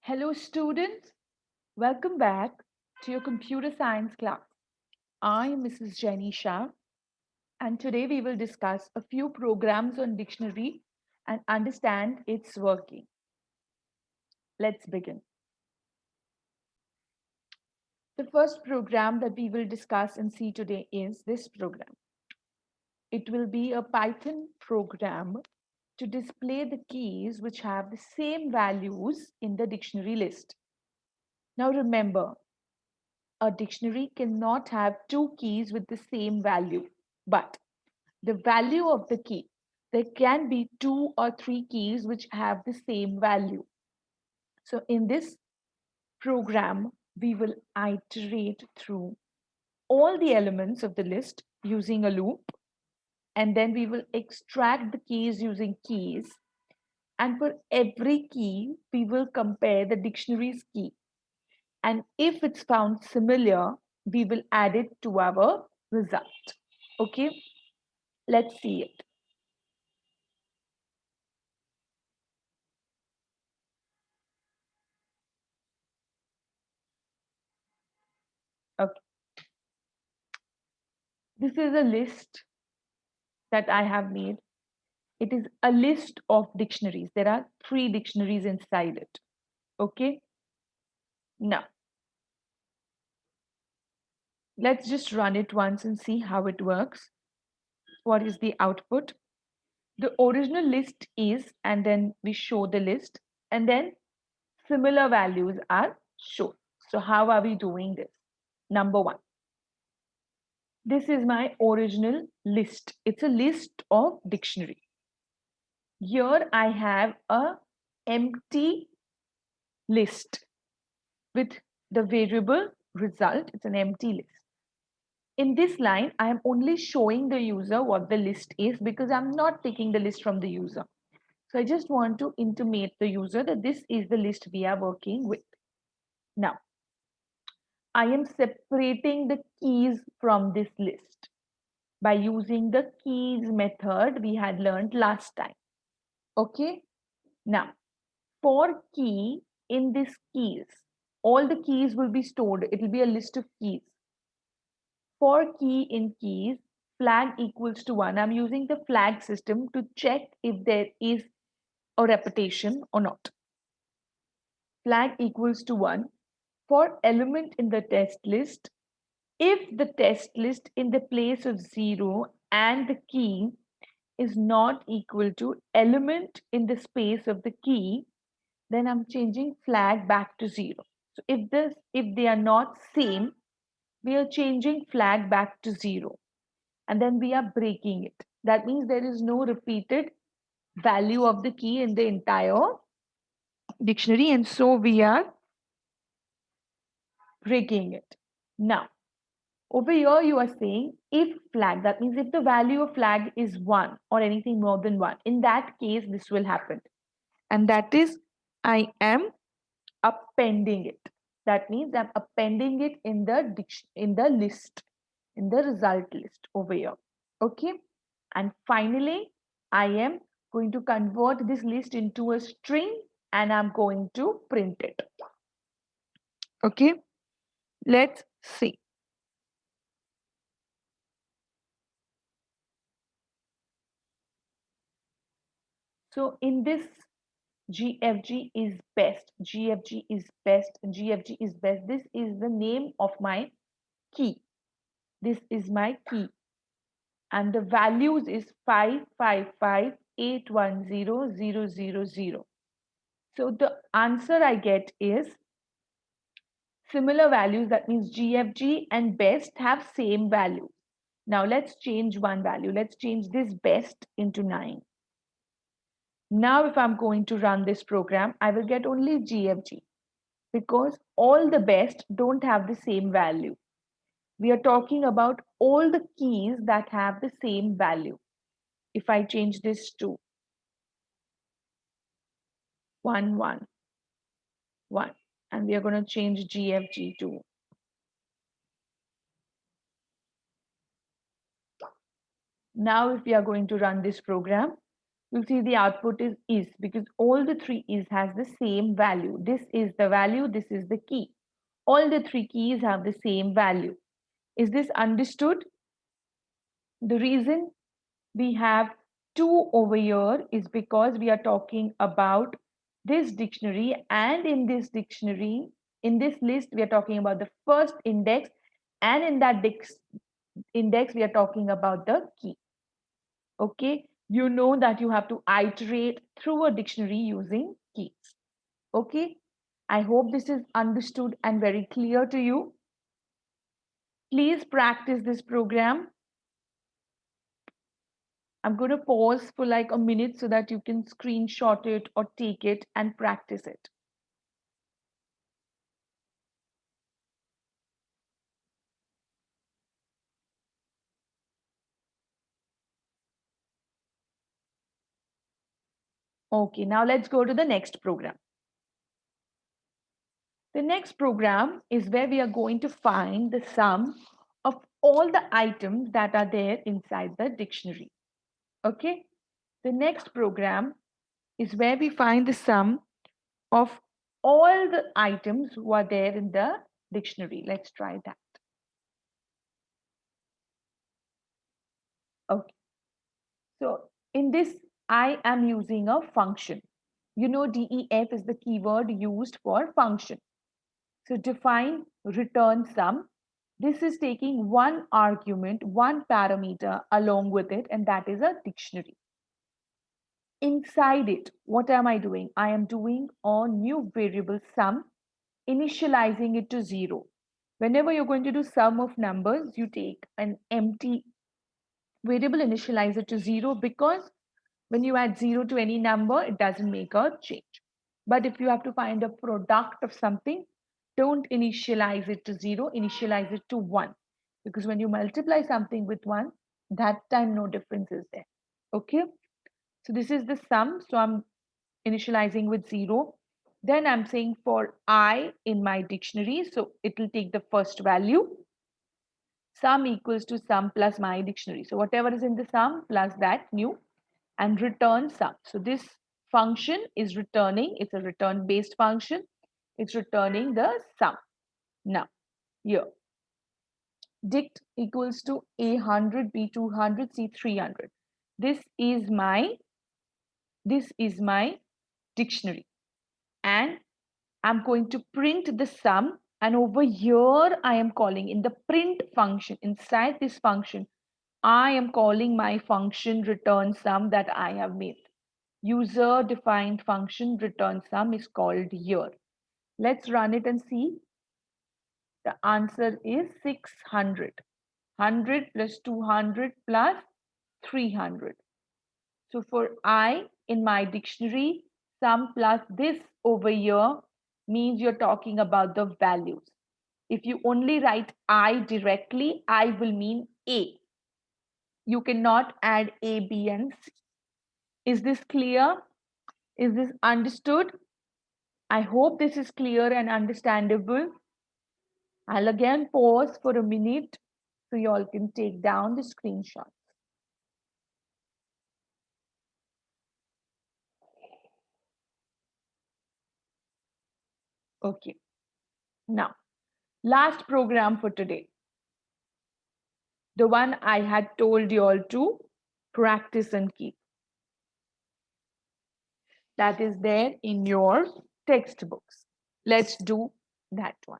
Hello, students. Welcome back to your computer science class. I am Mrs. Jenny Shah, and today we will discuss a few programs on dictionary and understand its working. Let's begin. The first program that we will discuss and see today is this program. It will be a Python program to display the keys which have the same values in the dictionary list. Now remember, a dictionary cannot have two keys with the same value, but the value of the key, there can be two or three keys which have the same value. So in this program, we will iterate through all the elements of the list using a loop, and then we will extract the keys using keys. And for every key, we will compare the dictionary's key. And if it's found similar, we will add it to our result. Okay, let's see it. Okay, this is a list that I have made. It is a list of dictionaries. There are three dictionaries inside it. Okay, now let's just run it once and see how it works. What is the output? The original list is, and then we show the list, and then similar values are shown. So, how are we doing this? Number one, this is my original list. It's a list of dictionary. Here I have a empty list with the variable result. It's an empty list. In this line, I am only showing the user what the list is because I'm not taking the list from the user. So I just want to intimate the user that this is the list we are working with. Now, I am separating the keys from this list by using the keys method we had learned last time. Okay. Now, for key in this keys, all the keys will be stored. It will be a list of keys. For key in keys, flag equals to 1. I'm using the flag system to check if there is a repetition or not. Flag equals to 1. For element in the test list, if the test list in the place of 0 and the key is not equal to element in the space of the key, then I'm changing flag back to 0. So if they are not same, we are changing flag back to 0 and then we are breaking it. That means there is no repeated value of the key in the entire dictionary, and so we are breaking it. Now, over here you are saying if flag, that means if the value of flag is 1 or anything more than 1, in that case this will happen. And that is I am appending it. That means I'm appending it in the list, in the result list over here. Okay. And finally, I am going to convert this list into a string and I'm going to print it. Okay. Let's see. So in this GFG is best, GFG is best, GFG is best. This is the name of my key. This is my key. And the values is 555810000. So the answer I get is similar values. That means GFG and best have same value. Now let's change one value. Let's change this best into 9. Now if I'm going to run this program, I will get only GFG because all the best don't have the same value. We are talking about all the keys that have the same value. If I change this to 1, 1, 1, and we are going to change GFG to now if we are going to run this program, you'll see the output is because all the three is has the same value. This is the value, this is the key. All the three keys have the same value. Is this understood? The reason we have two over here is because we are talking about this dictionary, and in this dictionary, in this list, we are talking about the first index, and in that index, we are talking about the key. Okay, you know that you have to iterate through a dictionary using keys. Okay, I hope this is understood and very clear to you. Please practice this program. I'm going to pause for like a minute so that you can screenshot it or take it and practice it. Okay, now let's go to the next program. The next program is where we are going to find the sum of all the items that are there inside the dictionary. Okay, the next program is where we find the sum of all the items who are there in the dictionary. Let's try that. Okay, so in this, I am using a function. You know, DEF is the keyword used for function. So define return sum. This is taking one argument, one parameter along with it, and that is a dictionary. Inside it, what am I doing? I am doing a new variable sum, initializing it to 0. Whenever you're going to do sum of numbers, you take an empty variable, initialize it to 0, because when you add 0 to any number, it doesn't make a change. But if you have to find a product of something, don't initialize it to 0, initialize it to 1. Because when you multiply something with 1, that time no difference is there. Okay? So this is the sum. So I'm initializing with 0. Then I'm saying for I in my dictionary, so it will take the first value. Sum equals to sum plus my dictionary. So whatever is in the sum plus that new, and return sum. So this function is returning, it's a return based function. It's returning the sum. Now, here, dict equals to A100, B200, C300. This is my dictionary, and I'm going to print the sum, and over here I am calling in the print function. Inside this function, I am calling my function return sum that I have made. User defined function return sum is called here. Let's run it and see. The answer is 600. 100 plus 200 plus 300. So for I in my dictionary, sum plus this over here means you're talking about the values. If you only write I directly, I will mean A. You cannot add A, B, and C. Is this clear? Is this understood? I hope this is clear and understandable. I'll again pause for a minute so you all can take down the screenshot. Okay. Now, last program for today. The one I had told you all to practice and keep. That is there in your textbooks. Let's do that one.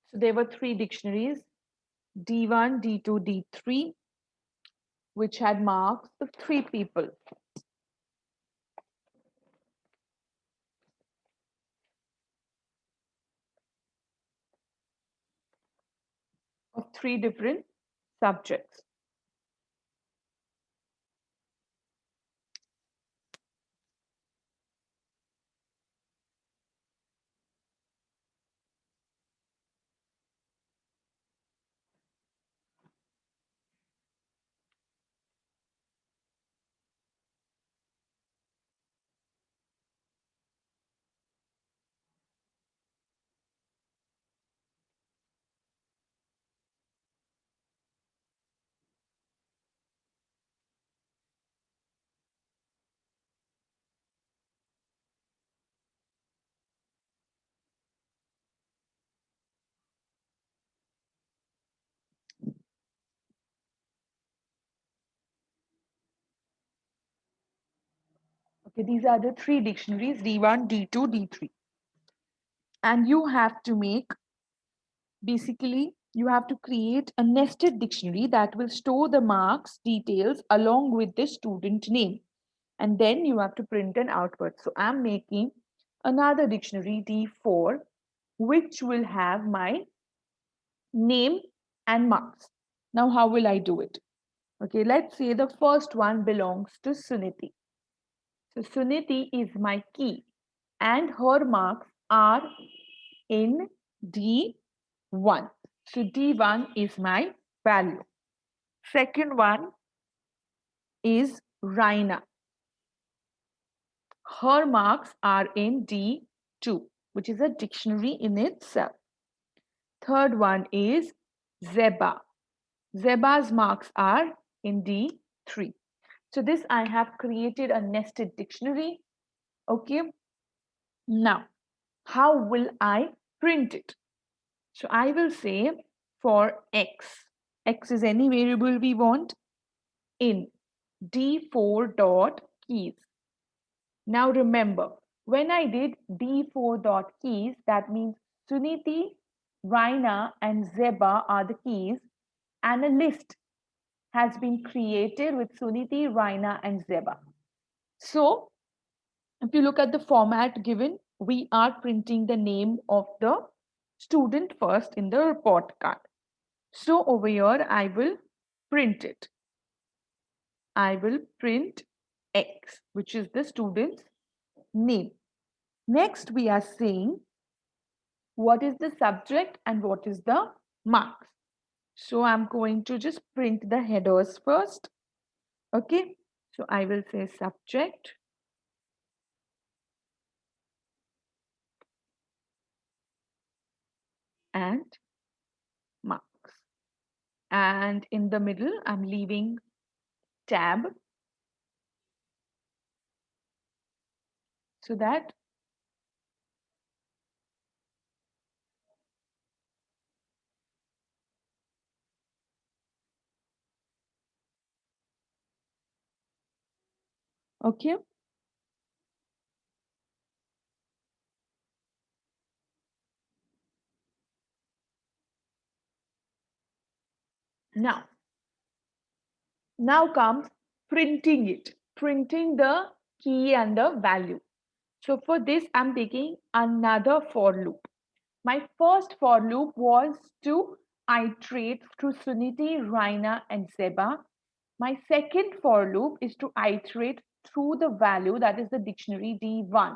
So there were three dictionaries, D1, D2, D3, which had marks of three people. Of three different subjects. Okay, these are the three dictionaries, D1, D2, D3. And you have to make, basically, you have to create a nested dictionary that will store the marks details along with the student name. And then you have to print an output. So I'm making another dictionary, D4, which will have my name and marks. Now, how will I do it? Okay, let's say the first one belongs to Suniti. So Suniti is my key and her marks are in D1. So D1 is my value. Second one is Raina. Her marks are in D2, which is a dictionary in itself. Third one is Zeba. Zeba's marks are in D3. So this I have created a nested dictionary. Okay. Now, how will I print it? So I will say for x is any variable we want, in d4 dot keys. Now remember, when I did d4 dot keys, that means Suniti, Raina, and Zeba are the keys, and a list has been created with Suniti, Raina, and Zeba. So if you look at the format given, we are printing the name of the student first in the report card. So over here, I will print it. I will print X, which is the student's name. Next, we are saying what is the subject and what is the marks. So I'm going to just print the headers first. Okay, so I will say subject. And marks. And in the middle, I'm leaving tab so that okay. Now comes printing it, printing the key and the value. So for this, I'm taking another for loop. My first for loop was to iterate through Suniti, Raina, and Zeba. My second for loop is to iterate through the value, that is the dictionary D1.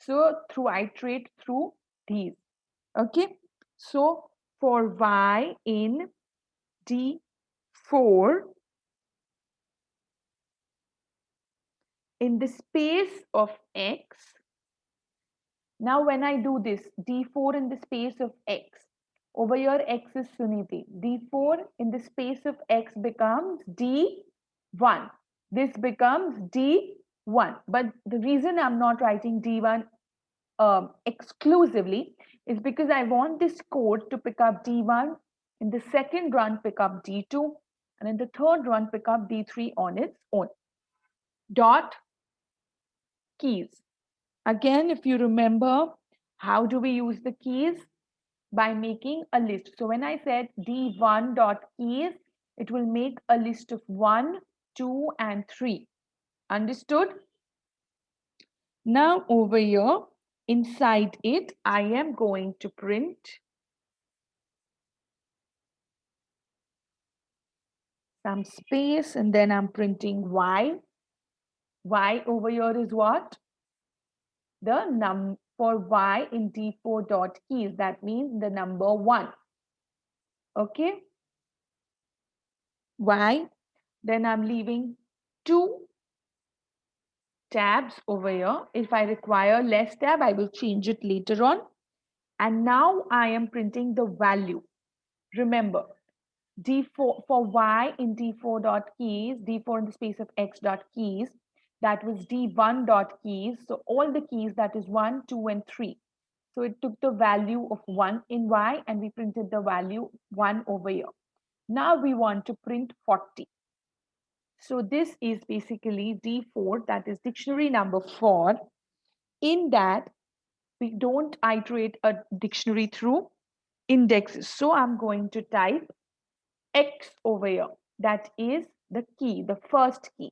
So through iterate through these. Okay. So for Y in D4, in the space of X, now when I do this, D4 in the space of X, over here X is Suniti. D4 in the space of X becomes D1. This becomes D1. But the reason I'm not writing D1 exclusively is because I want this code to pick up D1, in the second run pick up D2, and in the third run pick up D3 on its own. Dot keys. Again, if you remember, how do we use the keys? By making a list. So when I said D1 dot keys, it will make a list of 1, 2, and 3. Understood? Now over here, inside it, I am going to print some space and then I'm printing Y. Y over here is what? The num for Y in D4 dot keys. That means the number 1. Okay. Y. Then I'm leaving 2 tabs over here. If I require less tab, I will change it later on. And now I am printing the value. Remember, D4 for Y in D4 dot keys, D4 in the space of X dot keys, that was D1 dot keys. So all the keys, that is 1, 2, and 3. So it took the value of 1 in Y and we printed the value 1 over here. Now we want to print 40. So this is basically D4, that is dictionary number 4. In that, we don't iterate a dictionary through indexes. So I'm going to type X over here. That is the key, the first key.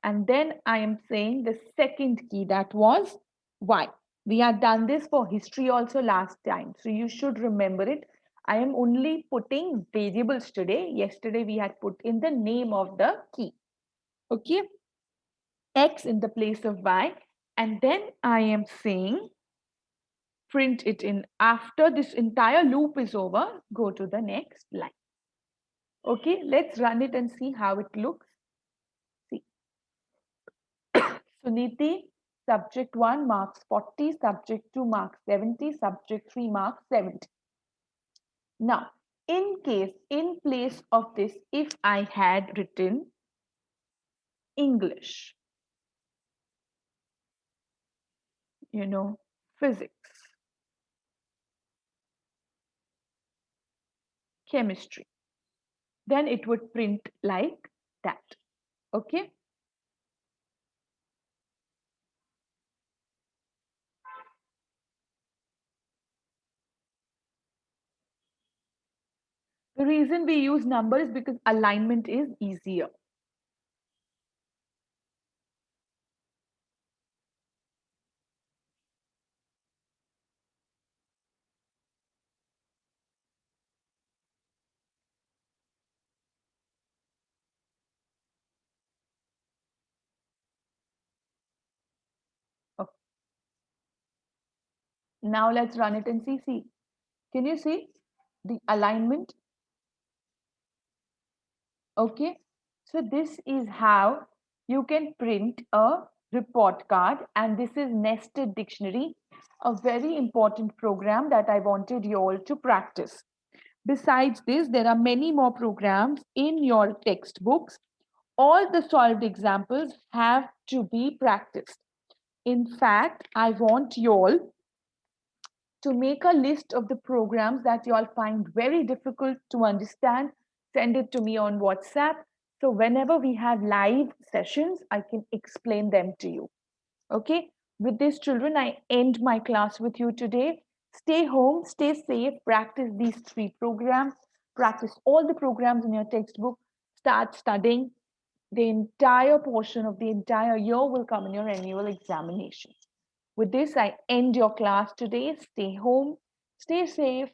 And then I am saying the second key, that was Y. We had done this for history also last time. So you should remember it. I am only putting variables today. Yesterday we had put in the name of the key. Okay. X in the place of Y. And then I am saying print it in. After this entire loop is over, go to the next line. Okay, let's run it and see how it looks. See, Suniti, subject 1 marks 40, subject 2 marks 70, subject 3 marks 70. Now, in place of this, if I had written English, physics, chemistry, then it would print like that. Okay. The reason we use numbers is because alignment is easier. Okay. Now let's run it and see. See, can you see the alignment? Okay, so this is how you can print a report card, and this is Nested Dictionary, a very important program that I wanted you all to practice. Besides this, there are many more programs in your textbooks. All the solved examples have to be practiced. In fact, I want you all to make a list of the programs that you all find very difficult to understand. Send it to me on WhatsApp. So whenever we have live sessions, I can explain them to you. Okay. With this, children, I end my class with you today. Stay home, stay safe, practice these 3 programs, practice all the programs in your textbook, start studying. The entire portion of the entire year will come in your annual examination. With this, I end your class today. Stay home, stay safe,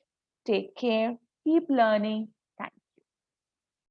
take care, keep learning.